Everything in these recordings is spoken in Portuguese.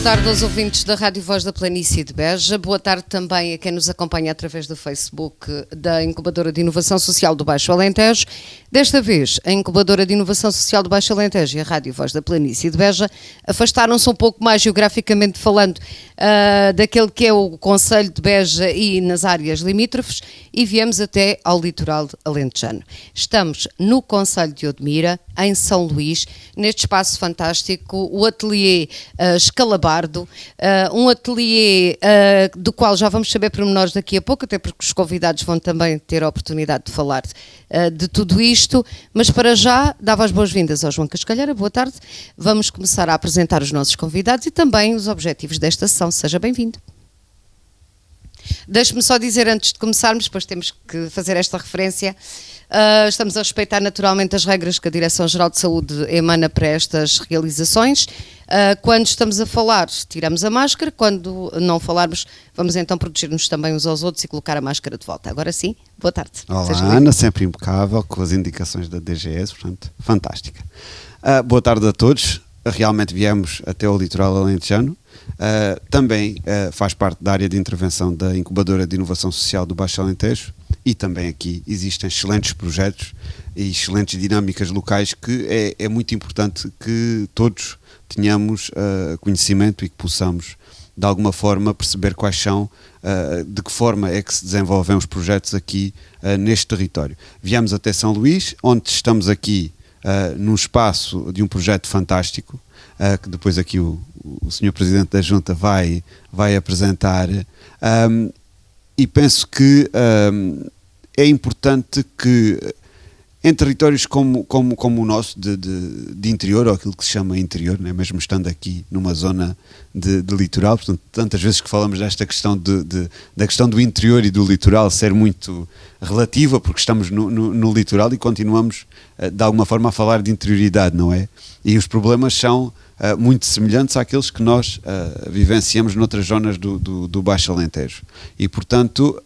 tarde aos ouvintes da Rádio Voz da Planície de Beja. Boa tarde também a quem nos acompanha através do Facebook da Incubadora de Inovação Social do Baixo Alentejo. Desta vez, a Incubadora de Inovação Social do Baixo Alentejo e a Rádio Voz da Planície de Beja afastaram-se um pouco mais geograficamente falando daquele que é o Concelho de Beja e nas áreas limítrofes e viemos até ao litoral alentejano. Estamos no Concelho de Odmira, em São Luís, neste espaço fantástico, o ateliê Escalabardo, um ateliê do qual já vamos saber pormenores daqui a pouco, até porque os convidados vão também ter a oportunidade de falar de tudo isto, mas para já dava as boas-vindas ao João Cascalheira. Boa tarde, vamos começar a apresentar os nossos convidados e também os objetivos desta sessão. Seja bem-vindo. Deixe-me só dizer antes de começarmos, depois temos que fazer esta referência. Estamos a respeitar naturalmente as regras que a Direção-Geral de Saúde emana para estas realizações. Quando estamos a falar, tiramos a máscara. Quando não falarmos, vamos então proteger-nos também uns aos outros e colocar a máscara de volta. Agora sim, boa tarde. Olá, Ana, sempre impecável, com as indicações da DGS, portanto, fantástica. Boa tarde a todos. Realmente viemos até ao litoral alentejano. Também faz parte da área de intervenção da Incubadora de Inovação Social do Baixo Alentejo e também aqui existem excelentes projetos e excelentes dinâmicas locais que é muito importante que todos tenhamos conhecimento e que possamos de alguma forma perceber quais são, de que forma é que se desenvolvem os projetos aqui neste território. Viemos até São Luís, onde estamos aqui num espaço de um projeto fantástico, que depois aqui o Sr. Presidente da Junta vai apresentar, e penso que é importante que em territórios como o nosso de interior, ou aquilo que se chama interior, né, mesmo estando aqui numa zona de litoral, portanto, tantas vezes que falamos desta questão da questão do interior e do litoral ser muito relativa, porque estamos no litoral e continuamos de alguma forma a falar de interioridade, não é? E os problemas são muito semelhantes àqueles que nós vivenciamos noutras zonas do Baixo Alentejo. E, portanto,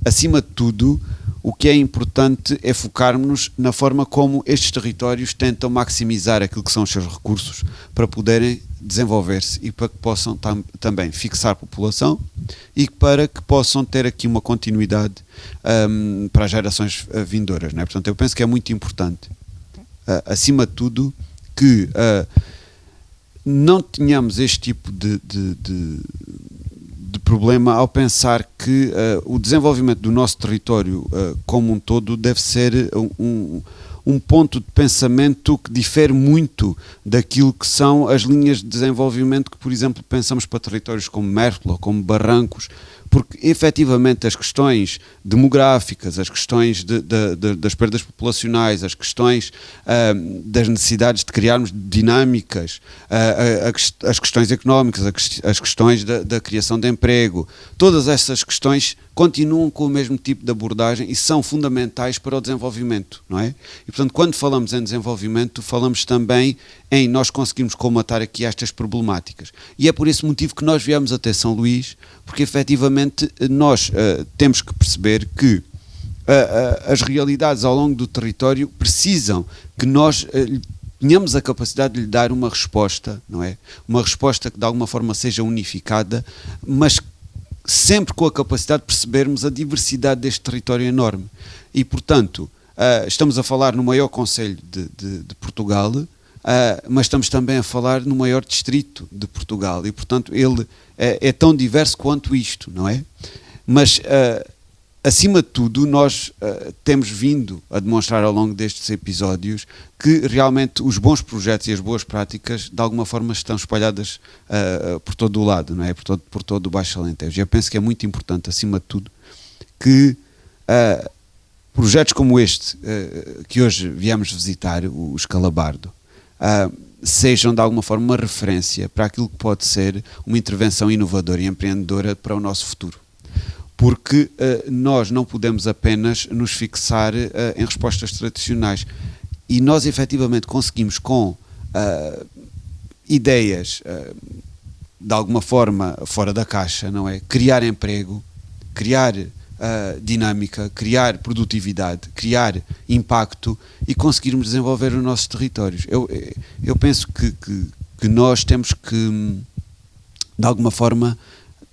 acima de tudo, o que é importante é focarmos na forma como estes territórios tentam maximizar aquilo que são os seus recursos para poderem desenvolver-se e para que possam também fixar população e para que possam ter aqui uma continuidade para as gerações vindouras, não é? Portanto, eu penso que é muito importante, acima de tudo, que não tenhamos este tipo de problema ao pensar que o desenvolvimento do nosso território como um todo deve ser um ponto de pensamento que difere muito daquilo que são as linhas de desenvolvimento que, por exemplo, pensamos para territórios como Mértola ou como Barrancos, porque efetivamente as questões demográficas, as questões das perdas populacionais, as questões das necessidades de criarmos dinâmicas, as questões económicas, as questões da criação de emprego, todas essas questões continuam com o mesmo tipo de abordagem e são fundamentais para o desenvolvimento, não é? E portanto, quando falamos em desenvolvimento, falamos também em nós conseguirmos colmatar aqui estas problemáticas. E é por esse motivo que nós viemos até São Luís, porque efetivamente nós temos que perceber que as realidades ao longo do território precisam que nós tenhamos a capacidade de lhe dar uma resposta, não é? Uma resposta que de alguma forma seja unificada, mas sempre com a capacidade de percebermos a diversidade deste território enorme. E, portanto, estamos a falar no maior concelho de Portugal, mas estamos também a falar no maior distrito de Portugal e, portanto, ele é tão diverso quanto isto, não é? Mas, acima de tudo, nós temos vindo a demonstrar ao longo destes episódios que realmente os bons projetos e as boas práticas de alguma forma estão espalhadas por todo o lado, não é? Por todo o Baixo Alentejo. E eu penso que é muito importante, acima de tudo, que projetos como este que hoje viemos visitar, o Escalabardo, sejam de alguma forma uma referência para aquilo que pode ser uma intervenção inovadora e empreendedora para o nosso futuro. Porque nós não podemos apenas nos fixar em respostas tradicionais e nós efetivamente conseguimos com ideias de alguma forma fora da caixa, não é? Criar emprego, criar dinâmica, criar produtividade, criar impacto e conseguirmos desenvolver os nossos territórios. Eu penso que nós temos que de alguma forma,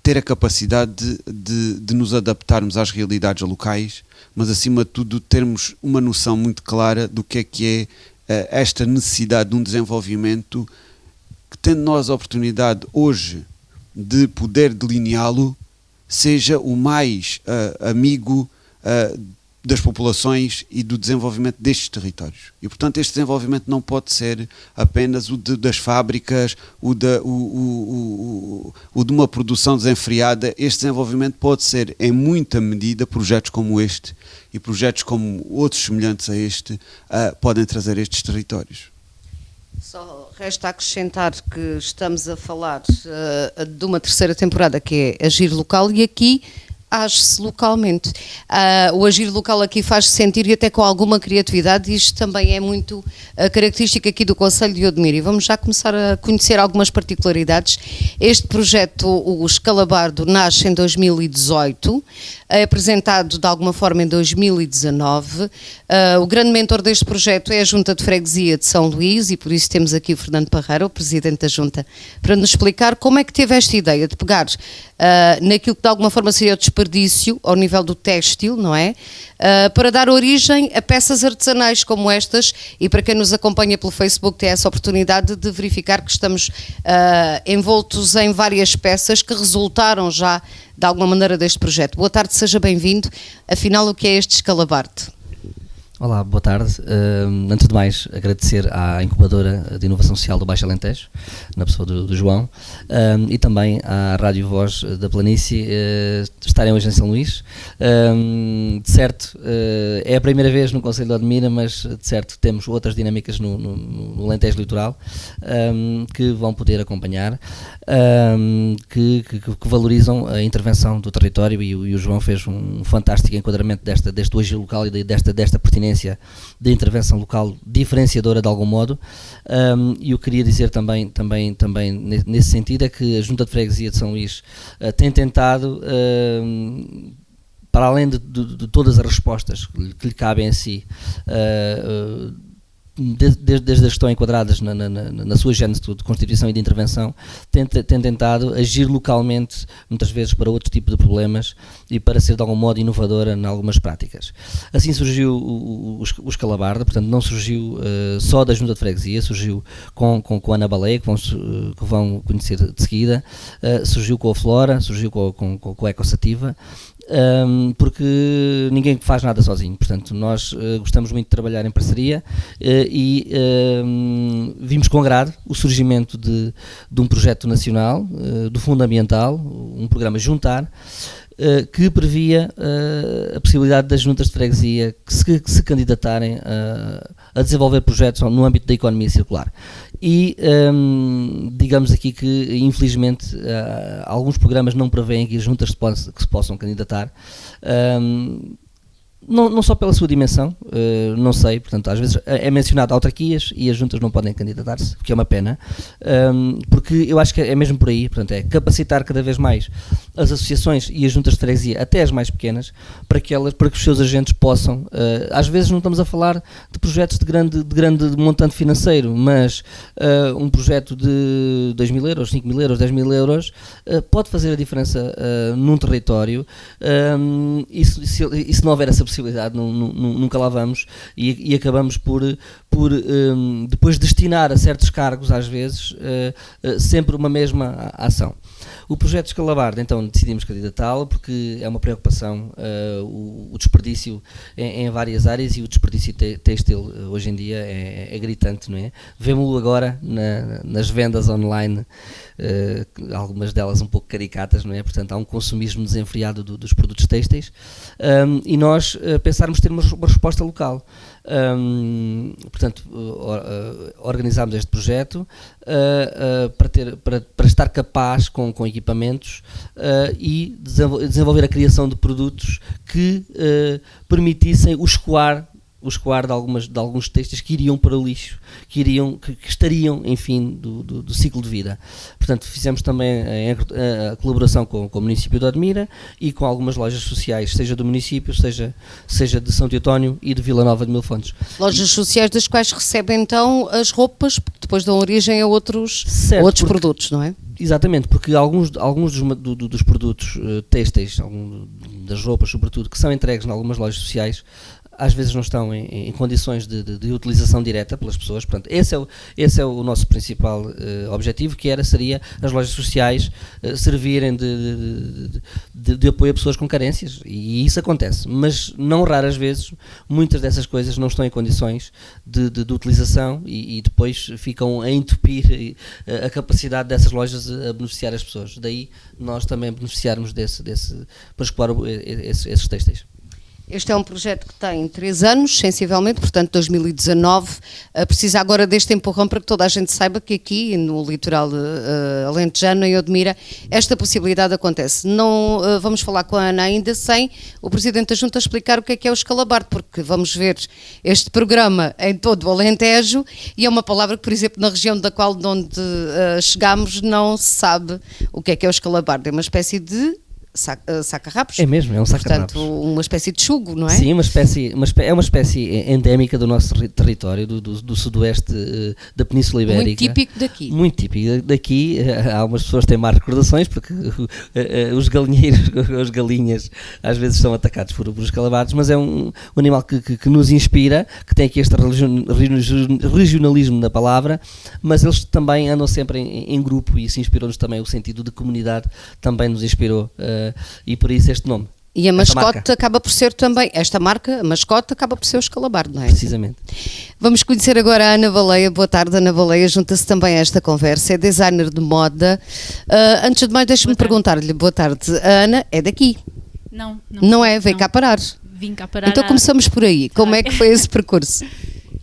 ter a capacidade de nos adaptarmos às realidades locais, mas acima de tudo termos uma noção muito clara do que é esta necessidade de um desenvolvimento que, tendo nós a oportunidade hoje de poder delineá-lo, seja o mais amigo das populações e do desenvolvimento destes territórios. E, portanto, este desenvolvimento não pode ser apenas das fábricas, o de uma produção desenfreada. Este desenvolvimento pode ser, em muita medida, projetos como este e projetos como outros semelhantes a este podem trazer estes territórios. Só resta acrescentar que estamos a falar de uma terceira temporada que é Agir Local, e aqui age-se localmente. O agir local aqui faz-se sentir, e até com alguma criatividade. Isto também é muito característica aqui do Concelho de Odmira, e vamos já começar a conhecer algumas particularidades. Este projeto, o Escalabardo, nasce em 2018, é apresentado de alguma forma em 2019. O grande mentor deste projeto é a Junta de Freguesia de São Luís, e por isso temos aqui o Fernando Parreira, o Presidente da Junta, para nos explicar como é que teve esta ideia de pegar naquilo que de alguma forma seria o desperdício ao nível do têxtil, não é? Para dar origem a peças artesanais como estas, e para quem nos acompanha pelo Facebook tem essa oportunidade de verificar que estamos envoltos em várias peças que resultaram já de alguma maneira deste projeto. Boa tarde, seja bem-vindo. Afinal, o que é este Escalabardo? Olá, boa tarde. Antes de mais, agradecer à incubadora de inovação social do Baixo Alentejo, na pessoa do João, e também à Rádio Voz da Planície, estarem hoje em São Luís. De certo, é a primeira vez no Concelho de Odmira, mas de certo temos outras dinâmicas no Alentejo Litoral que vão poder acompanhar, que valorizam a intervenção do território, e o João fez um fantástico enquadramento deste agir local e desta pertinência da intervenção local diferenciadora de algum modo. E eu queria dizer também nesse sentido é que a Junta de Freguesia de São Luís tem tentado, para além de todas as respostas que lhe cabem a si, desde as que estão enquadradas na sua gênese de constituição e de intervenção, tem tentado agir localmente, muitas vezes para outro tipo de problemas e para ser de algum modo inovadora em algumas práticas. Assim surgiu o Escalabardo, portanto não surgiu só da Junta de Freguesia, surgiu com a Ana Baleia, que vão conhecer de seguida, surgiu com a Flora, surgiu com a Ecosativa, porque ninguém faz nada sozinho. Portanto, nós gostamos muito de trabalhar em parceria, e vimos com agrado o surgimento de um projeto nacional, do Fundo Ambiental, um programa Juntar, que previa a possibilidade das juntas de freguesia que se candidatarem a desenvolver projetos no âmbito da economia circular. E digamos aqui que, infelizmente, alguns programas não prevêem que as juntas que se possam candidatar, não só pela sua dimensão, não sei, portanto, às vezes é mencionado autarquias e as juntas não podem candidatar-se, o que é uma pena, porque eu acho que é mesmo por aí, portanto, é capacitar cada vez mais as associações e as juntas de freguesia, até as mais pequenas, para que os seus agentes possam, às vezes não estamos a falar de projetos de grande montante financeiro, mas um projeto de 2.000 euros, 5.000 euros, 10.000 euros, pode fazer a diferença num território, e se não houver essa possibilidade, nunca lá vamos, e acabamos por depois destinar a certos cargos, às vezes, sempre uma mesma ação. O projeto Escalabardo, então, decidimos candidatá-lo porque é uma preocupação o desperdício em várias áreas, e o desperdício têxtil hoje em dia é gritante, não é? Vemo-lo agora nas vendas online, algumas delas um pouco caricatas, não é? Portanto, há um consumismo desenfreado dos produtos têxteis, e nós pensarmos ter uma resposta local. Portanto, organizámos este projeto para estar capaz com equipamentos, e desenvolver a criação de produtos que permitissem o escoar de alguns textos que iriam para o lixo, que estariam, enfim, do ciclo de vida. Portanto, fizemos também a colaboração com o município de Odmira e com algumas lojas sociais, seja do município, seja de São Teotónio e de Vila Nova de Mil Fontes. Lojas sociais das quais recebem então as roupas, que depois dão origem a outros produtos, não é? Exatamente, porque alguns dos produtos têxteis, das roupas sobretudo, que são entregues em algumas lojas sociais, às vezes não estão em condições de utilização direta pelas pessoas. Portanto, esse é o nosso principal objetivo, seria as lojas sociais servirem de apoio a pessoas com carências, e isso acontece, mas não raras vezes muitas dessas coisas não estão em condições de utilização e depois ficam a entupir a capacidade dessas lojas a beneficiar as pessoas. Daí nós também beneficiarmos para escoar esses têxteis. Este é um projeto que tem 3 anos, sensivelmente, portanto 2019, precisa agora deste empurrão para que toda a gente saiba que aqui no litoral alentejano, em Odmira, esta possibilidade acontece. Não vamos falar com a Ana ainda sem o Presidente da Junta explicar o que é o escalabardo, porque vamos ver este programa em todo o Alentejo e é uma palavra que, por exemplo, na região de onde chegámos não se sabe o que é o escalabardo. É uma espécie de saca-rabos. É mesmo, é um saca-rabos. Portanto, uma espécie de chugo, não é? Sim, é uma espécie endémica do nosso território, do sudoeste da Península Ibérica. Muito típico daqui. Muito típico daqui. Algumas pessoas têm más recordações porque os galinheiros, as galinhas, às vezes são atacados por escalabardos, mas é um animal que nos inspira, que tem aqui este regionalismo da palavra, mas eles também andam sempre em grupo e isso inspirou-nos também, o sentido de comunidade também nos inspirou. E por isso este nome. E a mascote acaba por ser também, esta marca, a mascote acaba por ser o escalabardo, não é? Precisamente. Vamos conhecer agora a Ana Baleia. Boa tarde, Ana Baleia, junta-se também a esta conversa, é designer de moda. Antes de mais, deixe-me perguntar-lhe, boa tarde, a Ana é daqui? Não é? Veio cá parar? Vim cá parar. Então começamos por aí, como é que foi esse percurso?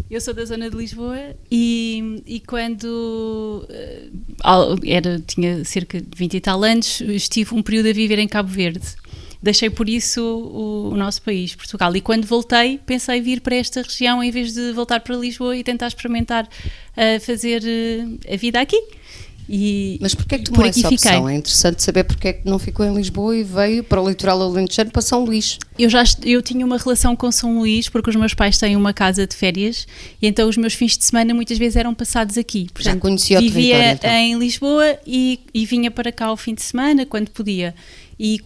Eu sou da zona de Lisboa e quando tinha cerca de 20 e tal anos, estive um período a viver em Cabo Verde. Deixei por isso o nosso país, Portugal. E quando voltei, pensei vir para esta região em vez de voltar para Lisboa e tentar experimentar fazer a vida aqui. Mas porquê é que tomou essa opção? É interessante saber porque é que não ficou em Lisboa e veio para o litoral alentejano, para São Luís. Eu tinha uma relação com São Luís porque os meus pais têm uma casa de férias e então os meus fins de semana muitas vezes eram passados aqui. Portanto, já conhecia o território, vivia então em Lisboa e vinha para cá ao fim de semana quando podia. E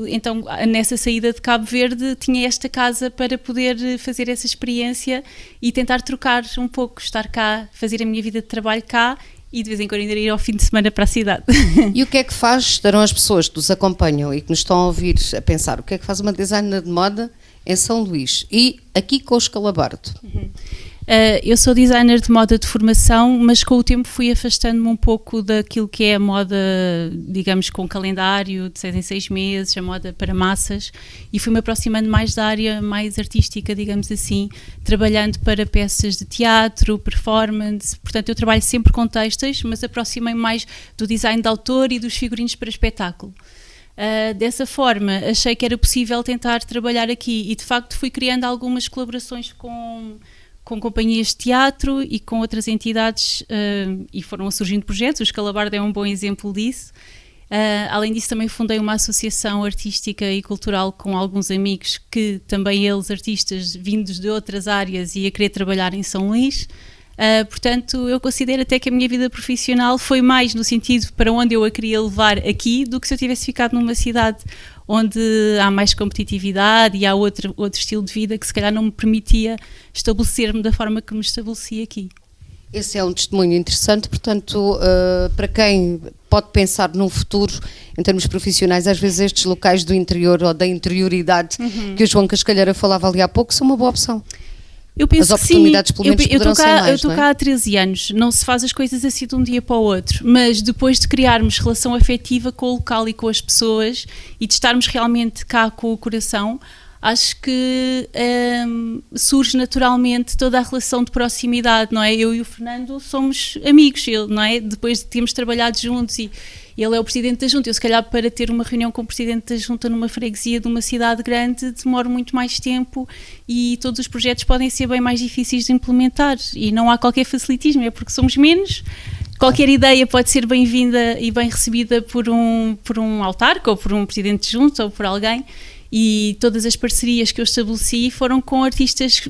então nessa saída de Cabo Verde tinha esta casa para poder fazer essa experiência e tentar trocar um pouco, estar cá, fazer a minha vida de trabalho cá e de vez em quando ainda ir ao fim de semana para a cidade. E o que é que faz, estarão as pessoas que nos acompanham e que nos estão a ouvir a pensar, o que é que faz uma designer de moda em São Luís e aqui com o escalabardo? Eu sou designer de moda de formação, mas com o tempo fui afastando-me um pouco daquilo que é a moda, digamos, com calendário de 6 em 6 meses, a moda para massas, e fui-me aproximando mais da área mais artística, digamos assim, trabalhando para peças de teatro, performance. Portanto, eu trabalho sempre com textos, mas aproximei mais do design de autor e dos figurinos para espetáculo. Dessa forma, achei que era possível tentar trabalhar aqui e, de facto, fui criando algumas colaborações com companhias de teatro e com outras entidades e foram surgindo projetos. O Escalabardo é um bom exemplo disso. Além disso, também fundei uma associação artística e cultural com alguns amigos que também eles, artistas vindos de outras áreas e a querer trabalhar em São Luís. Portanto, eu considero até que a minha vida profissional foi mais no sentido para onde eu a queria levar aqui do que se eu tivesse ficado numa cidade onde há mais competitividade e há outro estilo de vida que se calhar não me permitia estabelecer-me da forma que me estabeleci aqui. Esse é um testemunho interessante, portanto, para quem pode pensar num futuro, em termos profissionais, às vezes estes locais do interior ou da interioridade que o João Cascalheira falava ali há pouco são uma boa opção. Eu penso as oportunidades que sim, pelo menos poderão ser mais, eu estou cá há 13 anos, não se faz as coisas assim de um dia para o outro, mas depois de criarmos relação afetiva com o local e com as pessoas e de estarmos realmente cá com o coração, acho que surge naturalmente toda a relação de proximidade, não é? Eu e o Fernando somos amigos, não é? Depois de termos trabalhado juntos e ele é o Presidente da Junta. Eu, se calhar, para ter uma reunião com o Presidente da Junta numa freguesia de uma cidade grande, demoro muito mais tempo e todos os projetos podem ser bem mais difíceis de implementar e não há qualquer facilitismo, é porque somos menos. Qualquer ideia pode ser bem-vinda e bem recebida por um autarca ou por um Presidente de Junta ou por alguém, e todas as parcerias que eu estabeleci foram com artistas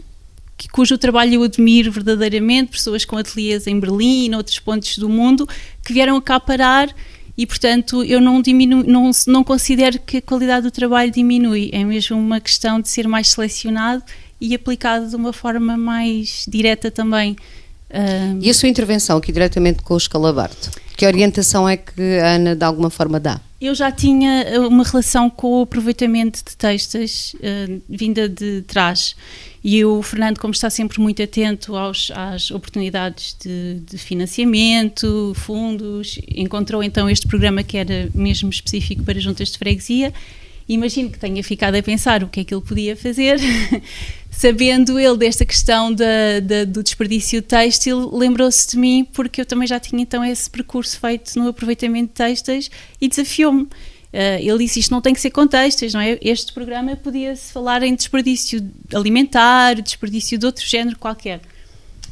cujo trabalho eu admiro verdadeiramente, pessoas com ateliês em Berlim e noutros pontos do mundo, que vieram cá parar e, portanto, eu não considero que a qualidade do trabalho diminui, é mesmo uma questão de ser mais selecionado e aplicado de uma forma mais direta também. E a sua intervenção aqui diretamente com o Scalabarte? Que orientação é que a Ana de alguma forma dá? Eu já tinha uma relação com o aproveitamento de textos vinda de trás e o Fernando, como está sempre muito atento às oportunidades de financiamento, fundos, encontrou então este programa que era mesmo específico para juntas de freguesia. Imagino que tenha ficado a pensar o que é que ele podia fazer. Sabendo ele desta questão do desperdício têxtil, lembrou-se de mim porque eu também já tinha então esse percurso feito no aproveitamento de têxteis e desafiou-me. Ele disse, isto não tem que ser com têxteis, não é? Este programa podia-se falar em desperdício alimentar, desperdício de outro género qualquer.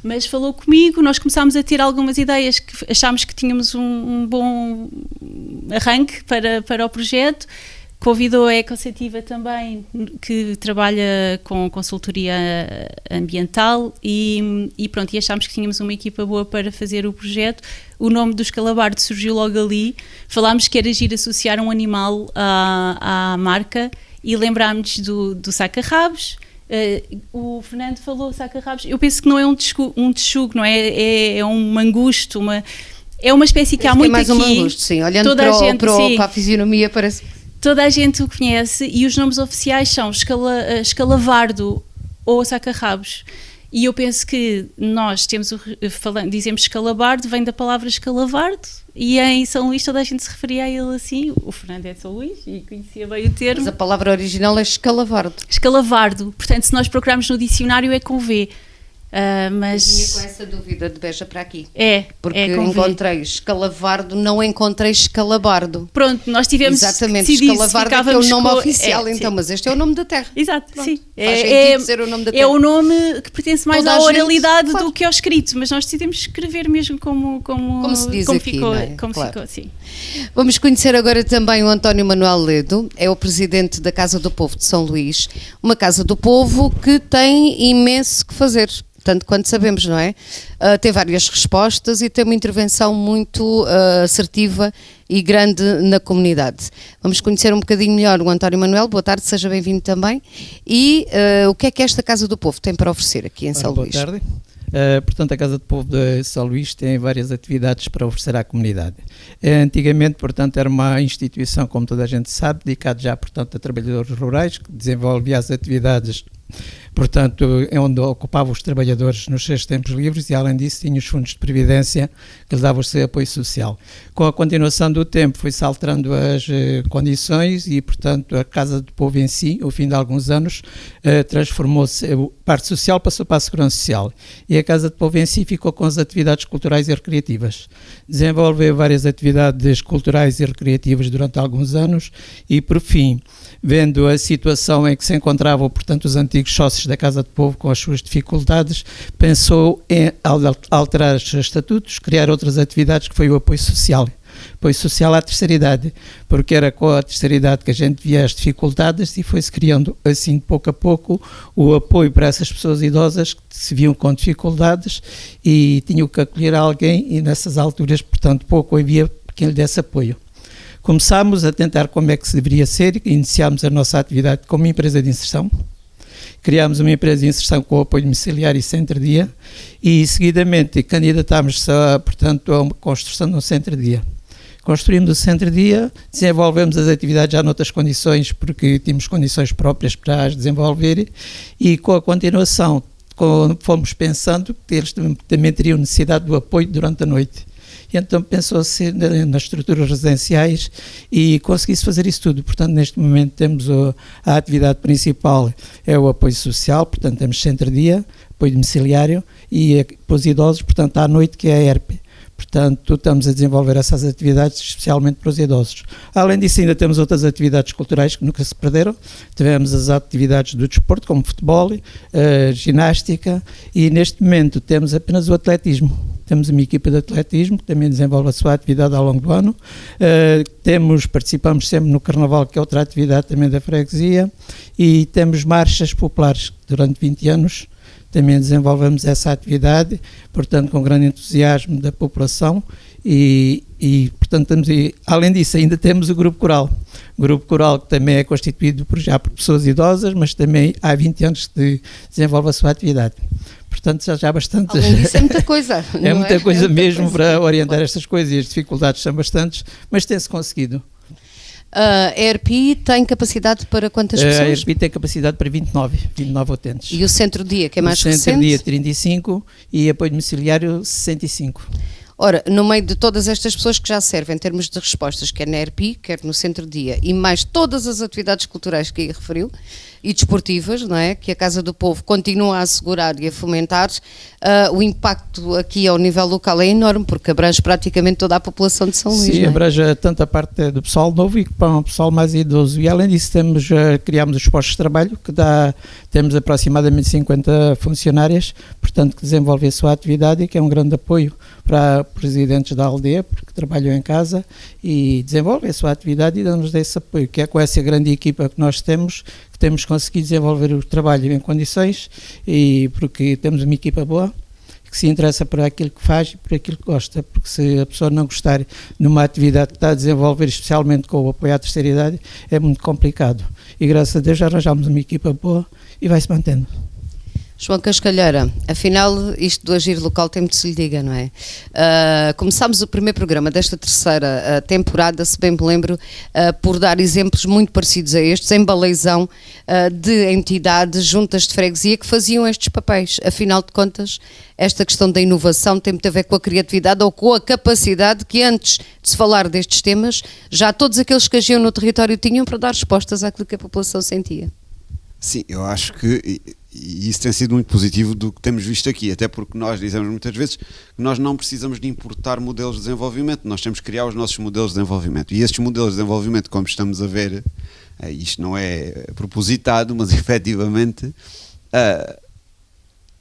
Mas falou comigo, nós começámos a ter algumas ideias que achámos que tínhamos um bom arranque para o projeto. Convidou a Ecosativa também, que trabalha com consultoria ambiental e pronto, e achámos que tínhamos uma equipa boa para fazer o projeto. O nome do Scalabarte surgiu logo ali, falámos que era giro associar um animal à marca e lembrámos do saca-rabos. O Fernando falou saca-rabos, eu penso que não é um texugo, não é? É um mangusto, é uma espécie que há muito aqui. É mais um mangusto, sim, olhando para a fisionomia parece... Toda a gente o conhece e os nomes oficiais são escalavardo ou saca-rabos. E eu penso que nós dizemos escalabardo, vem da palavra escalavardo, e em São Luís toda a gente se referia a ele assim. O Fernando é de São Luís e conhecia bem o termo. Mas a palavra original é escalavardo. Escalavardo, portanto, se nós procurarmos no dicionário é com V. Mas eu vinha com essa dúvida de Beja para aqui. Porque encontrei escalavardo, não encontrei escalabardo. Pronto, nós tivemos exatamente, que decidir escalavardo é que é o nome oficial, então, sim. Mas este é o nome da terra. Exato, pronto. Sim. Faz sentido ser o nome da terra. É o nome que pertence mais Toda à oralidade claro. do que ao escrito, mas nós decidimos escrever mesmo como se diz aqui, ficou, não é? como Claro. ficou, sim. Vamos conhecer agora também o António Manuel Ledo, é o presidente da Casa do Povo de São Luís, uma Casa do Povo que tem imenso que fazer. Tanto quanto sabemos, não é? Tem várias respostas e tem uma intervenção muito assertiva e grande na comunidade. Vamos conhecer um bocadinho melhor o António Manuel. Boa tarde, seja bem-vindo também. E o que é esta Casa do Povo tem para oferecer aqui em São Luís? Boa tarde. Portanto, a Casa do Povo de São Luís tem várias atividades para oferecer à comunidade. Antigamente, portanto, era uma instituição, como toda a gente sabe, dedicada já, portanto, a trabalhadores rurais, que desenvolvia as atividades, portanto, é onde ocupavam os trabalhadores nos seus tempos livres e, além disso, tinha os fundos de previdência que lhe davam o seu apoio social. Com a continuação do tempo, foi-se alterando as condições e, portanto, a Casa do Povo em si, ao fim de alguns anos, transformou-se, a parte social passou para a Segurança Social e a Casa do Povo em si ficou com as atividades culturais e recreativas. Desenvolveu várias atividades culturais e recreativas durante alguns anos e, por fim, vendo a situação em que se encontravam, portanto, os antigos sócios da Casa do Povo com as suas dificuldades, pensou em alterar os estatutos, criar outras atividades, que foi o apoio social. Apoio social à terceira idade, porque era com a terceira idade que a gente via as dificuldades e foi-se criando assim, de pouco a pouco, o apoio para essas pessoas idosas que se viam com dificuldades e tinham que acolher alguém e nessas alturas, portanto, pouco havia quem lhe desse apoio. Começámos a tentar como é que se deveria ser, iniciámos a nossa atividade como empresa de inserção, criámos uma empresa de inserção com apoio domiciliário e centro-dia e, seguidamente, candidatámos, portanto, a uma construção de um centro-dia. Construímos o centro-dia, desenvolvemos as atividades já noutras condições, porque tínhamos condições próprias para as desenvolver e, com a continuação, fomos pensando que eles também teriam necessidade do apoio durante a noite. E então pensou-se nas estruturas residenciais e conseguiu-se fazer isso tudo. Portanto, neste momento temos a atividade principal, é o apoio social, portanto temos centro-dia, apoio domiciliário e para os idosos, portanto à noite, que é a ERP. Portanto, estamos a desenvolver essas atividades especialmente para os idosos. Além disso, ainda temos outras atividades culturais que nunca se perderam. Tivemos as atividades do desporto, como futebol, ginástica e neste momento temos apenas o atletismo. Temos uma equipa de atletismo que também desenvolve a sua atividade ao longo do ano. Participamos sempre no Carnaval, que é outra atividade também da freguesia, e temos marchas populares. Durante 20 anos também desenvolvemos essa atividade, portanto, com grande entusiasmo da população e portanto, além disso, ainda temos o Grupo Coral. O Grupo Coral que também é constituído já por pessoas idosas, mas também há 20 anos que desenvolve a sua atividade. Portanto, já há bastante... Além disso, é muita coisa. É muita coisa mesmo para orientar estas coisas, e as dificuldades são bastantes, mas tem-se conseguido. A ERPI tem capacidade para quantas pessoas? A ERPI tem capacidade para 29 utentes. E o centro-dia, que é mais recente? O centro-dia 35 e apoio domiciliário 65. Ora, no meio de todas estas pessoas que já servem em termos de respostas, quer na ERPI, quer no centro-dia, e mais todas as atividades culturais que aí referiu, e desportivas, não é? Que a Casa do Povo continua a assegurar e a fomentar, o impacto aqui ao nível local é enorme, porque abrange praticamente toda a população de São Luís. Sim, não é? abrange tanto a parte do pessoal novo e para o pessoal mais idoso. E além disso criámos os postos de trabalho, temos aproximadamente 50 funcionárias, portanto que desenvolvem a sua atividade e que é um grande apoio para residentes da aldeia, porque trabalham em casa e desenvolvem a sua atividade e dão-nos esse apoio, que é com essa grande equipa que nós temos conseguido desenvolver o trabalho em condições, e porque temos uma equipa boa que se interessa por aquilo que faz e por aquilo que gosta, porque se a pessoa não gostar numa atividade que está a desenvolver, especialmente com o apoio à terceira idade, é muito complicado. E graças a Deus já arranjamos uma equipa boa e vai-se mantendo. João Cascalheira, afinal isto do agir local tem muito se lhe diga, não é? Começámos o primeiro programa desta terceira temporada, se bem me lembro, por dar exemplos muito parecidos a estes, em Baleizão, de entidades, juntas de freguesia que faziam estes papéis. Afinal de contas, esta questão da inovação tem muito a ver com a criatividade ou com a capacidade que antes de se falar destes temas, já todos aqueles que agiam no território tinham para dar respostas àquilo que a população sentia. Sim, eu acho que e isso tem sido muito positivo do que temos visto aqui, até porque nós dizemos muitas vezes que nós não precisamos de importar modelos de desenvolvimento, nós temos que criar os nossos modelos de desenvolvimento, e estes modelos de desenvolvimento, como estamos a ver, isto não é propositado, mas efetivamente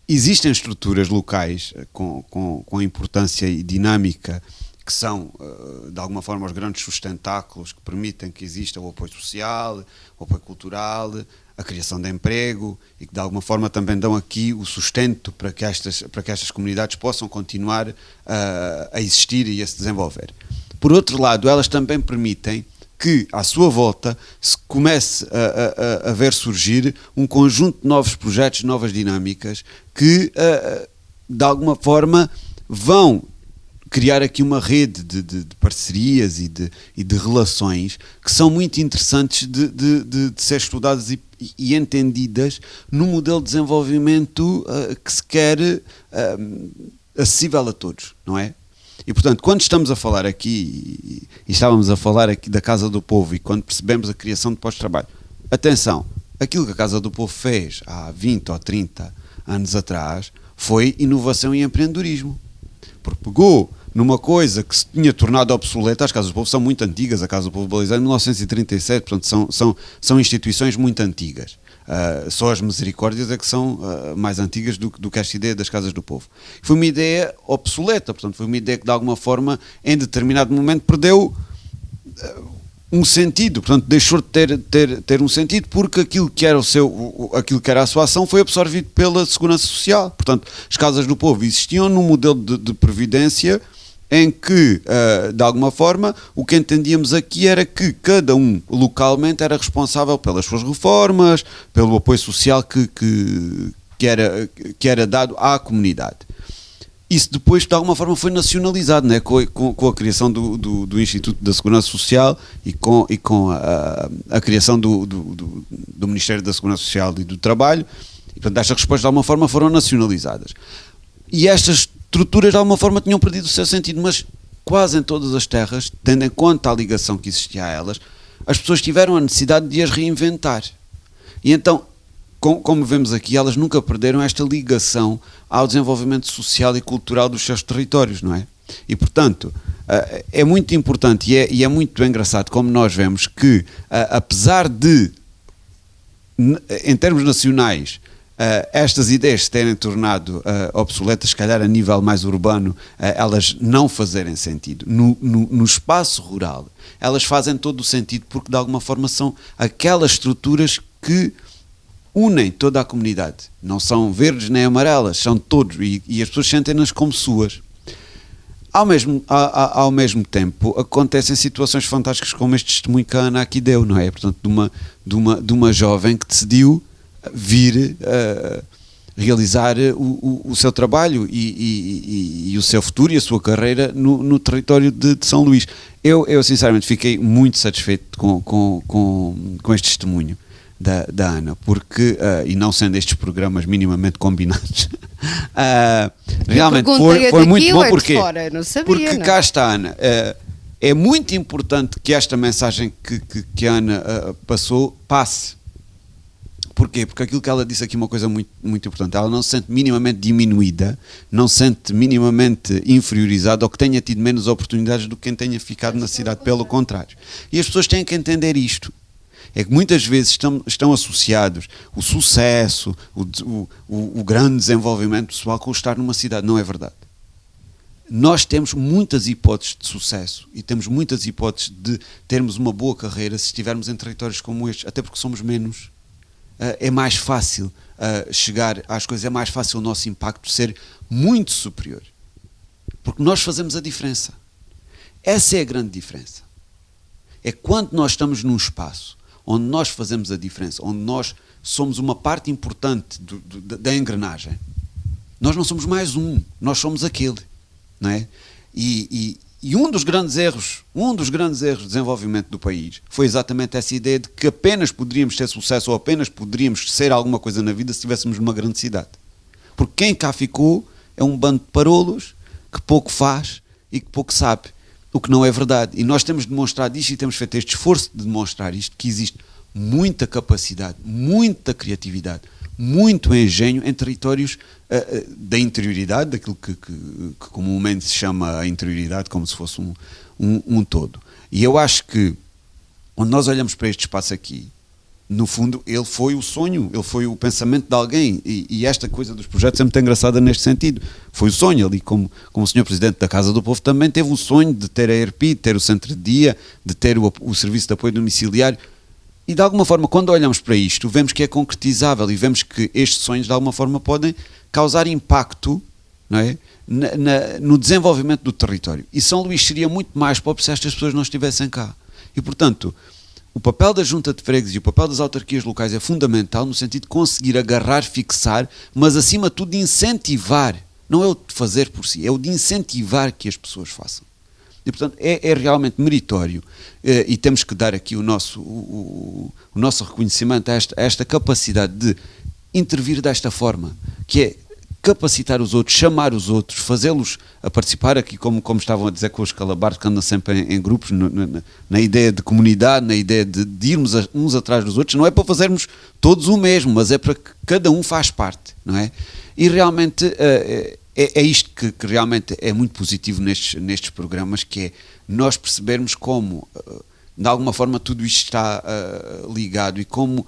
existem estruturas locais com importância e dinâmica, que são, de alguma forma, os grandes sustentáculos que permitem que exista o apoio social, o apoio cultural, a criação de emprego, e que de alguma forma também dão aqui o sustento para que estas comunidades possam continuar a existir e a se desenvolver. Por outro lado, elas também permitem que, à sua volta, se comece a ver surgir um conjunto de novos projetos, novas dinâmicas, que, de alguma forma, vão criar aqui uma rede de parcerias e de relações que são muito interessantes de ser estudadas e entendidas num modelo de desenvolvimento que se quer acessível a todos, não é? E, portanto, quando estamos a falar aqui, e estávamos a falar aqui da Casa do Povo, e quando percebemos a criação de postos de trabalho, atenção, aquilo que a Casa do Povo fez há 20 ou 30 anos atrás foi inovação e empreendedorismo, porque pegou numa coisa que se tinha tornado obsoleta. As Casas do Povo são muito antigas, a Casa do Povo de Baleizão é de 1937, portanto são instituições muito antigas. Só as Misericórdias é que são mais antigas do que esta ideia das Casas do Povo. Foi uma ideia obsoleta, portanto foi uma ideia que de alguma forma em determinado momento perdeu um sentido, portanto deixou de ter um sentido, porque aquilo que era a sua ação foi absorvido pela Segurança Social. Portanto, as Casas do Povo existiam num modelo de previdência em que, de alguma forma, o que entendíamos aqui era que cada um localmente era responsável pelas suas reformas, pelo apoio social que era dado à comunidade. Isso depois, de alguma forma, foi nacionalizado, né? com a criação do Instituto da Segurança Social e com a criação do Ministério da Segurança Social e do Trabalho. E, portanto, estas respostas, de alguma forma, foram nacionalizadas. E estas estruturas, de alguma forma, tinham perdido o seu sentido, mas quase em todas as terras, tendo em conta a ligação que existia a elas, as pessoas tiveram a necessidade de as reinventar. E então, como vemos aqui, elas nunca perderam esta ligação ao desenvolvimento social e cultural dos seus territórios, não é? E, portanto, é muito importante e é muito engraçado como nós vemos que, apesar de, em termos nacionais, estas ideias se terem tornado obsoletas, se calhar a nível mais urbano, elas não fazerem sentido. No espaço rural, elas fazem todo o sentido, porque de alguma forma são aquelas estruturas que unem toda a comunidade. Não são verdes nem amarelas, são todos, e as pessoas sentem-nas como suas. Ao mesmo tempo, acontecem situações fantásticas como este testemunho que a Ana aqui deu, não é? Portanto, de uma jovem que decidiu vir realizar o seu trabalho e o seu futuro e a sua carreira no território de São Luís. Eu sinceramente fiquei muito satisfeito com este testemunho da Ana, porque, e não sendo estes programas minimamente combinados, realmente foi muito bom, porque cá está, Ana. É muito importante que esta mensagem que a Ana passou passe. Porquê? Porque aquilo que ela disse aqui é uma coisa muito, muito importante. Ela não se sente minimamente diminuída, não se sente minimamente inferiorizada ou que tenha tido menos oportunidades do que quem tenha ficado na cidade, pelo contrário. E as pessoas têm que entender isto. É que muitas vezes estão associados o sucesso, o grande desenvolvimento pessoal com o estar numa cidade. Não é verdade. Nós temos muitas hipóteses de sucesso e temos muitas hipóteses de termos uma boa carreira se estivermos em territórios como estes, até porque somos menos. É mais fácil chegar às coisas, é mais fácil o nosso impacto ser muito superior. Porque nós fazemos a diferença. Essa é a grande diferença. É quando nós estamos num espaço onde nós fazemos a diferença, onde nós somos uma parte importante da engrenagem. Nós não somos mais nós somos aquele. Não é? E um dos grandes erros de desenvolvimento do país foi exatamente essa ideia de que apenas poderíamos ter sucesso ou apenas poderíamos ser alguma coisa na vida se estivéssemos numa grande cidade. Porque quem cá ficou é um bando de parolos que pouco faz e que pouco sabe, o que não é verdade. E nós temos demonstrado isto e temos feito este esforço de demonstrar isto, que existe muita capacidade, muita criatividade, muito engenho em territórios da interioridade, daquilo que comumente se chama a interioridade, como se fosse um todo. E eu acho que, quando nós olhamos para este espaço aqui, no fundo, ele foi o sonho, ele foi o pensamento de alguém, e esta coisa dos projetos é muito engraçada neste sentido. Foi o sonho ali, como o Sr. Presidente da Casa do Povo também teve o sonho de ter a ERP, de ter o centro de dia, de ter o serviço de apoio domiciliário. E de alguma forma, quando olhamos para isto, vemos que é concretizável e vemos que estes sonhos de alguma forma podem causar impacto, não é? No desenvolvimento do território. E São Luís seria muito mais pobre se estas pessoas não estivessem cá. E portanto, o papel da Junta de Freguesia e o papel das autarquias locais é fundamental no sentido de conseguir agarrar, fixar, mas acima de tudo de incentivar. Não é o de fazer por si, é o de incentivar que as pessoas façam. E, portanto, é realmente meritório e temos que dar aqui o nosso reconhecimento a esta capacidade de intervir desta forma, que é capacitar os outros, chamar os outros, fazê-los a participar aqui, como estavam a dizer com os calabares, que andam sempre em grupos, na ideia de comunidade, na ideia de irmos uns atrás dos outros. Não é para fazermos todos o mesmo, mas é para que cada um faz parte, não é? E realmente é isto que realmente é muito positivo nestes programas, que é nós percebermos como, de alguma forma, tudo isto está ligado e como